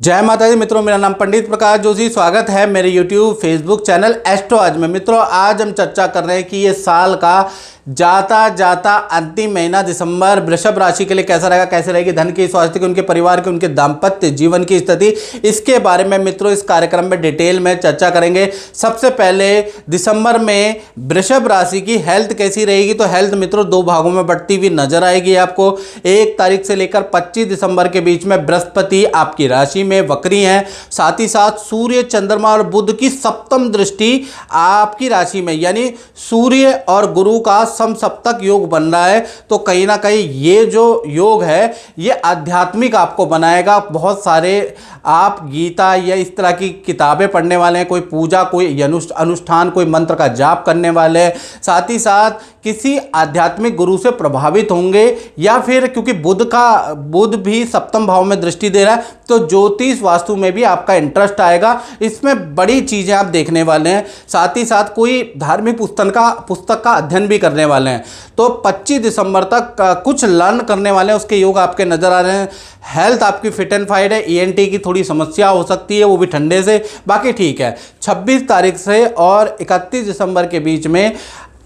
जय माता दी मित्रों, मेरा नाम पंडित प्रकाश जोशी। स्वागत है मेरे YouTube फेसबुक चैनल एस्ट्रो आज में। मित्रों, आज हम चर्चा कर रहे हैं कि ये साल का जाता जाता अंतिम महीना दिसंबर वृषभ राशि के लिए कैसा रहेगा, कैसे रहेगी धन की, स्वास्थ्य की, उनके परिवार की, उनके दाम्पत्य जीवन की स्थिति, इसके बारे में मित्रों इस कार्यक्रम में डिटेल में चर्चा करेंगे। सबसे पहले दिसंबर में वृषभ राशि की हेल्थ कैसी रहेगी, तो हेल्थ मित्रों दो भागों में बढ़ती हुई नजर आएगी आपको। 1 तारीख से लेकर 25 दिसंबर के बीच में बृहस्पति आपकी राशि में वक्री हैं, साथ ही साथ सूर्य, चंद्रमा और बुध की सप्तम दृष्टि आपकी राशि में, यानी सूर्य और गुरु का समसप्तक योग बन रहा है। तो कहीं ना कहीं ये जो योग है ये आध्यात्मिक आपको बनाएगा। बहुत सारे आप गीता या इस तरह की किताबें पढ़ने वाले हैं, कोई पूजा, कोई अनुष्ठान, कोई मंत्र का जाप करने वाले हैं, साथ ही साथ किसी आध्यात्मिक गुरु से प्रभावित होंगे, या फिर क्योंकि बुध भी सप्तम भाव में दृष्टि दे रहा है तो ज्योतिष वास्तु में भी आपका इंटरेस्ट आएगा। इसमें बड़ी चीजें आप देखने वाले हैं, साथ ही साथ कोई धार्मिक पुस्तक का अध्ययन भी करने वाले हैं। तो 25 दिसंबर तक कुछ लर्न करने वाले हैं, उसके योग आपके नजर आ रहे हैं। हेल्थ आपकी फिट एंड फाइट है। ENT की थोड़ी समस्या हो सकती है, वो भी ठंडे से, बाकी ठीक है। 26 तारीख से और 31 दिसंबर के बीच में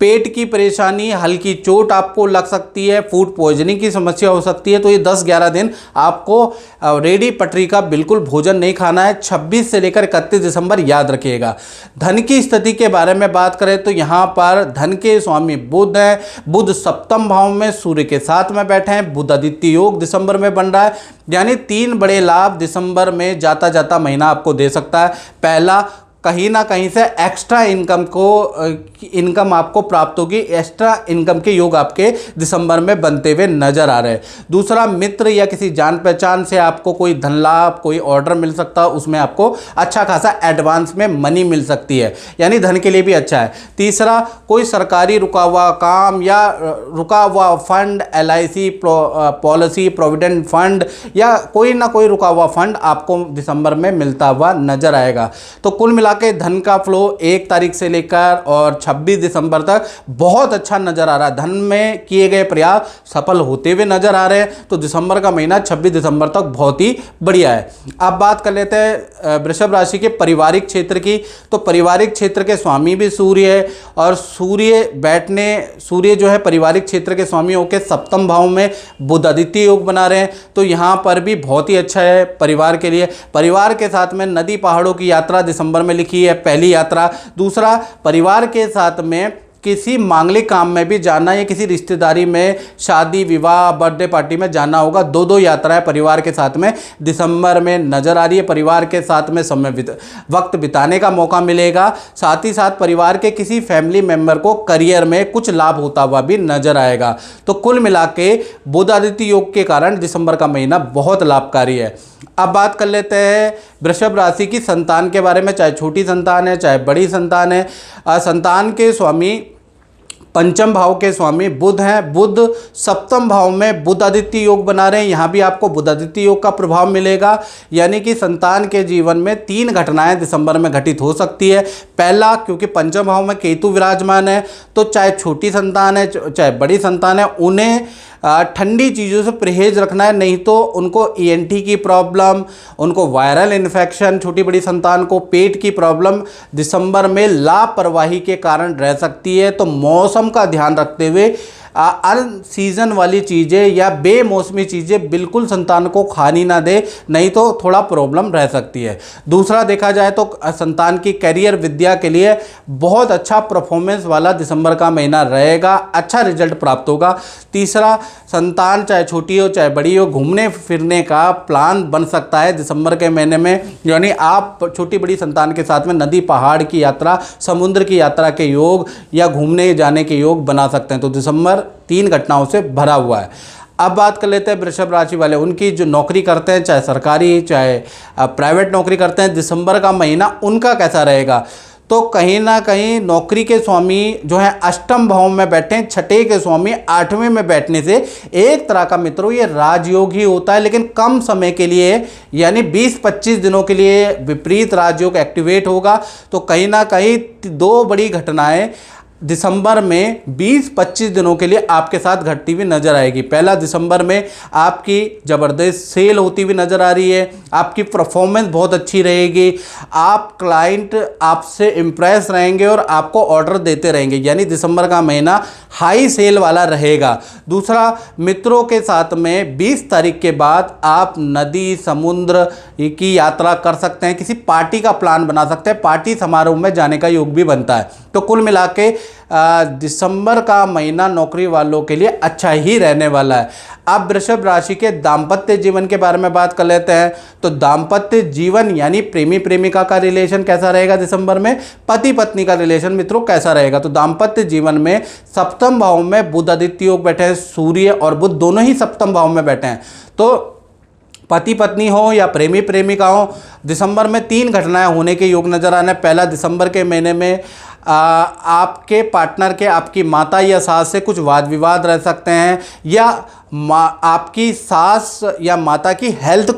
पेट की परेशानी, हल्की चोट आपको लग सकती है, फूड पॉइजनिंग की समस्या हो सकती है। तो ये 10-11 दिन आपको रेडी पटरी का बिल्कुल भोजन नहीं खाना है। 26 से लेकर 31 दिसंबर याद रखिएगा। धन की स्थिति के बारे में बात करें तो यहाँ पर धन के स्वामी बुध हैं। बुध सप्तम भाव में सूर्य के साथ में बैठे हैं। बुध आदित्य योग दिसंबर में बन रहा है, यानी 3 बड़े लाभ दिसंबर में जाता जाता महीना आपको दे सकता है। पहला, कहीं ना कहीं से एक्स्ट्रा इनकम आपको प्राप्त होगी। एक्स्ट्रा इनकम के योग आपके दिसंबर में बनते हुए नजर आ रहे हैं। दूसरा, मित्र या किसी जान पहचान से आपको कोई धन लाभ, कोई ऑर्डर मिल सकता है, उसमें आपको अच्छा खासा एडवांस में मनी मिल सकती है, यानी धन के लिए भी अच्छा है। तीसरा, कोई सरकारी रुका हुआ काम या रुका हुआ fund, LIC policy, provident fund या कोई ना कोई रुका हुआ फंड आपको दिसंबर में मिलता हुआ नजर आएगा। तो कुल मिला के धन का फ्लो 1 तारीख से लेकर और 26 दिसंबर तक बहुत अच्छा नजर आ रहा है। धन में किए गए प्रयास सफल होते हुए नजर आ रहे हैं। तो दिसंबर का महीना 26 दिसंबर तक बहुत ही बढ़िया है। अब बात कर लेते हैं वृषभ राशि के पारिवारिक क्षेत्र की। तो पारिवारिक क्षेत्र के स्वामी भी सूर्य है, और सूर्य जो है पारिवारिक क्षेत्र के स्वामी होकर सप्तम भाव में बुध आदित्य योग बना रहे हैं। तो यहाँ पर भी बहुत ही अच्छा है परिवार के लिए। परिवार के साथ में नदी पहाड़ों की यात्रा दिसंबर में लिखी है, पहली यात्रा। दूसरा, परिवार के साथ में किसी मांगलिक काम में भी जाना, या किसी रिश्तेदारी में शादी, विवाह, बर्थडे पार्टी में जाना होगा। 2 यात्राएं परिवार के साथ में दिसंबर में नजर आ रही है। परिवार के साथ में वक्त बिताने का मौका मिलेगा। साथ ही साथ परिवार के किसी फैमिली मेंबर को करियर में कुछ लाभ होता हुआ भी नजर आएगा। तो कुल मिला के बुध आदित्य योग के कारण दिसंबर का महीना बहुत लाभकारी है। अब बात कर लेते हैं वृषभ राशि की संतान के बारे में। चाहे छोटी संतान है, चाहे बड़ी संतान है, संतान के स्वामी पंचम भाव के स्वामी बुध हैं। बुध सप्तम भाव में बुध आदित्य योग बना रहे हैं। यहाँ भी आपको बुध आदित्य योग का प्रभाव मिलेगा, यानी कि संतान के जीवन में 3 घटनाएं दिसंबर में घटित हो सकती है। पहला, क्योंकि पंचम भाव में केतु विराजमान है, तो चाहे छोटी संतान है चाहे बड़ी संतान है, उन्हें ठंडी चीज़ों से परहेज रखना है, नहीं तो उनको ENT की प्रॉब्लम, उनको वायरल इन्फेक्शन, छोटी बड़ी संतान को पेट की प्रॉब्लम दिसंबर में लापरवाही के कारण रह सकती है। तो मौसम का ध्यान रखते हुए अनसीजन वाली चीज़ें या बेमौसमी चीज़ें बिल्कुल संतान को खानी ना दे, नहीं तो थोड़ा प्रॉब्लम रह सकती है। दूसरा, देखा जाए तो संतान की करियर, विद्या के लिए बहुत अच्छा परफॉर्मेंस वाला दिसंबर का महीना रहेगा, अच्छा रिजल्ट प्राप्त होगा। तीसरा, संतान चाहे छोटी हो चाहे बड़ी हो, घूमने फिरने का प्लान बन सकता है दिसंबर के महीने में, यानी आप छोटी बड़ी संतान के साथ में नदी पहाड़ की यात्रा, समुद्र की यात्रा के योग या घूमने जाने के योग बना सकते हैं। तो दिसंबर 3 घटनाओं से भरा हुआ है। अब बात कर लेते हैं वृषभ राशि वाले, उनकी जो नौकरी करते हैं, चाहे सरकारी चाहे प्राइवेट नौकरी करते हैं, दिसंबर का महीना उनका कैसा रहेगा। तो कहीं ना कहीं नौकरी के स्वामी जो है अष्टम भाव में बैठे हैं, छठे के स्वामी 8वें में बैठने से एक तरह का मित्रों ये राजयोग ही होता है, लेकिन कम समय के लिए, यानी 20-25 दिनों के लिए विपरीत राजयोग एक्टिवेट होगा। तो कहीं ना कहीं 2 बड़ी घटनाएं दिसंबर में 20-25 दिनों के लिए आपके साथ घटती हुई नजर आएगी। पहला दिसंबर में आपकी ज़बरदस्त सेल होती हुई नजर आ रही है, आपकी परफॉर्मेंस बहुत अच्छी रहेगी, आप क्लाइंट आपसे इम्प्रेस रहेंगे और आपको ऑर्डर देते रहेंगे, यानी दिसंबर का महीना हाई सेल वाला रहेगा। दूसरा, मित्रों के साथ में 20 तारीख के बाद आप नदी समुद्र की यात्रा कर सकते हैं, किसी पार्टी का प्लान बना सकते हैं, पार्टी समारोह में जाने का योग भी बनता है। तो कुल मिला के दिसंबर का महीना नौकरी वालों के लिए अच्छा ही रहने वाला है। अब वृषभ राशि के दाम्पत्य जीवन के बारे में बात कर लेते हैं। तो दाम्पत्य जीवन यानी प्रेमी प्रेमिका का रिलेशन कैसा रहेगा दिसंबर में, पति पत्नी का रिलेशन मित्रों कैसा रहेगा। तो दाम्पत्य जीवन में सप्तम भाव में बुध आदित्य योग बैठे हैं, सूर्य और बुध दोनों ही सप्तम भाव में बैठे हैं। तो पति पत्नी हो या प्रेमी प्रेमिका हो, दिसंबर में 3 घटनाएं होने के योग नजर आने। पहला, दिसंबर के महीने में आपके पार्टनर के आपकी माता या सास से कुछ वाद विवाद रह सकते हैं, या आपकी सास या माता की हेल्थ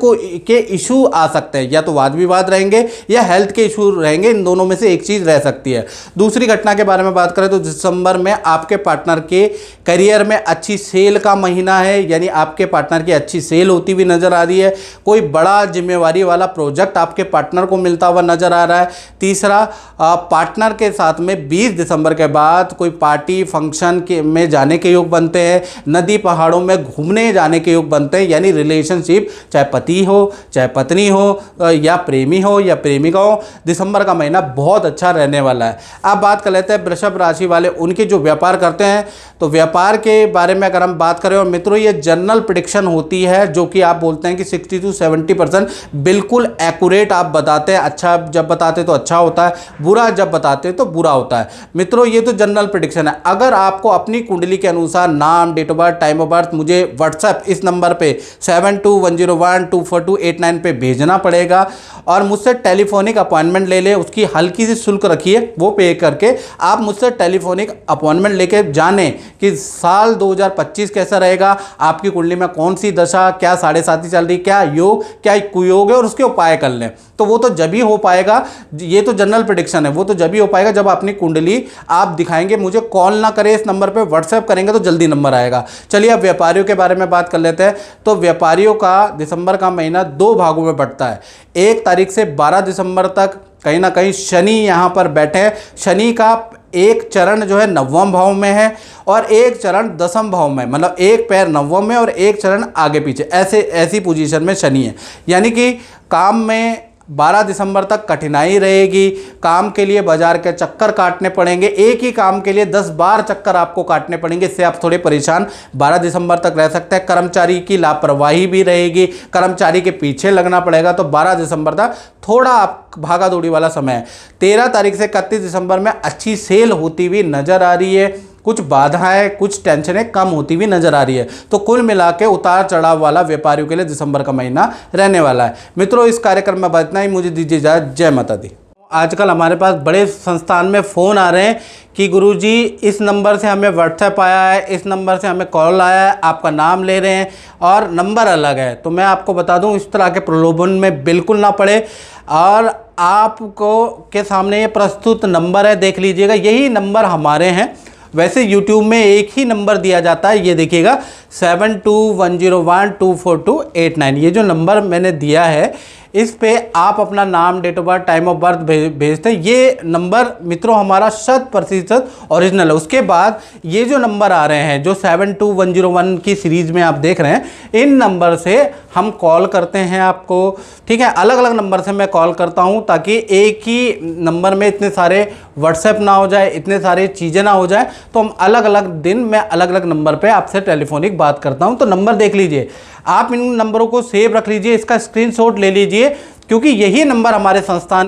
के इशू आ सकते हैं, या तो वाद विवाद रहेंगे या हेल्थ के इशू रहेंगे, इन दोनों में से एक चीज़ रह सकती है। दूसरी घटना के बारे में बात करें तो दिसंबर में आपके पार्टनर के करियर में अच्छी सेल का महीना है, यानी आपके पार्टनर की अच्छी सेल होती हुई नज़र आ रही है, कोई बड़ा जिम्मेवारी वाला प्रोजेक्ट आपके पार्टनर को मिलता हुआ नज़र आ रहा है। तीसरा, पार्टनर के साथ में 20 दिसंबर के बाद कोई पार्टी फंक्शन में जाने के योग बनते हैं, नदी पहाड़ों में घूमने जाने के योग बनते हैं, यानी रिलेशनशिप चाहे पति हो चाहे पत्नी हो या प्रेमी हो या प्रेमिका हो, दिसंबर का महीना बहुत अच्छा रहने वाला है। अब बात कर लेते हैं वृषभ राशि वाले उनके जो व्यापार करते हैं। तो व्यापार के बारे में अगर हम बात करें, और मित्रों ये जनरल प्रेडिक्शन होती है जो कि आप बोलते हैं कि 60 से 70% बिल्कुल एक्यूरेट आप बताते हैं। अच्छा जब बताते तो अच्छा होता है, बुरा जब बताते तो बुरा होता है। मित्रों ये तो जनरल प्रेडिक्शन है। अगर आपको अपनी कुंडली के अनुसार नाम, date of birth, time of birth मुझे व्हाट्सएप इस नंबर पे 7210124289 पे भेजना पड़ेगा, और मुझसे टेलीफोनिक अपॉइंटमेंट ले ले। उसकी हल्की सी शुल्क रखिए, वो पे करके आप मुझसे टेलीफोनिक अपॉइंटमेंट लेके जाने कि साल 2025 कैसा रहेगा, आपकी कुंडली में कौन सी दशा, क्या 7.5 चल रही, क्या योग क्या कुयोग है, और उसके उपाय कर लें। तो वो तो जब ही हो पाएगा, ये तो जनरल प्रेडिक्शन है, वो तो जब ही हो पाएगा जब अपनी कुंडली आप दिखाएंगे। मुझे कॉल ना करें, इस नंबर पे व्हाट्सएप करेंगे तो जल्दी नंबर आएगा। चलिए अब व्यापारियों के बारे में बात कर लेते हैं। तो व्यापारियों का दिसंबर का महीना 2 भागों में बंटता है। 1 तारीख से 12 दिसंबर तक कहीं ना कहीं शनि यहाँ पर बैठे हैं। शनि का एक चरण जो है 9वें भाव में है और एक चरण 10वें भाव में, मतलब एक पैर 9वें में और एक चरण आगे पीछे, ऐसी पोजीशन में शनि है। यानी कि काम में 12 दिसंबर तक कठिनाई रहेगी। काम के लिए बाजार के चक्कर काटने पड़ेंगे, एक ही काम के लिए 10 बार चक्कर आपको काटने पड़ेंगे। इससे आप थोड़े परेशान 12 दिसंबर तक रह सकते हैं। कर्मचारी की लापरवाही भी रहेगी, कर्मचारी के पीछे लगना पड़ेगा। तो 12 दिसंबर तक थोड़ा आप भागा दौड़ी वाला समय है। 13 तारीख से 31 दिसंबर में अच्छी सेल होती हुई नजर आ रही है। कुछ बाधाएं, कुछ टेंशनें कम होती हुई नजर आ रही है। तो कुल मिला के उतार चढ़ाव वाला व्यापारियों के लिए दिसंबर का महीना रहने वाला है। मित्रों इस कार्यक्रम में बस इतना ही, मुझे दीजिए इजाजत। जय माता दी। आजकल हमारे पास बड़े संस्थान में फ़ोन आ रहे हैं कि गुरुजी इस नंबर से हमें व्हाट्सएप आया है, इस नंबर से हमें कॉल आया है, आपका नाम ले रहे हैं और नंबर अलग है। तो मैं आपको बता दूं, इस तरह के प्रलोभन में बिल्कुल ना पड़े। और आपको के सामने ये प्रस्तुत नंबर है, देख लीजिएगा, यही नंबर हमारे हैं। वैसे YouTube में एक ही नंबर दिया जाता है, ये देखिएगा 7210124289। ये जो नंबर मैंने दिया है इस पे आप अपना नाम, date of birth, time of birth भेजते हैं। ये नंबर मित्रों हमारा 100% ओरिजिनल है। उसके बाद ये जो नंबर आ रहे हैं, जो 72101 की सीरीज़ में आप देख रहे हैं, इन नंबर से हम कॉल करते हैं आपको, ठीक है। अलग अलग नंबर से मैं कॉल करता हूं ताकि एक ही नंबर में इतने सारे व्हाट्सएप ना हो जाए, इतने सारे चीज़ें ना हो जाए। तो हम अलग अलग दिन मैं अलग अलग नंबर पे आपसे टेलीफोनिक बात करता हूं। तो नंबर देख लीजिए, आप इन नंबरों को सेव रख लीजिए, इसका स्क्रीनशॉट ले लीजिए, क्योंकि यही नंबर हमारे संस्थान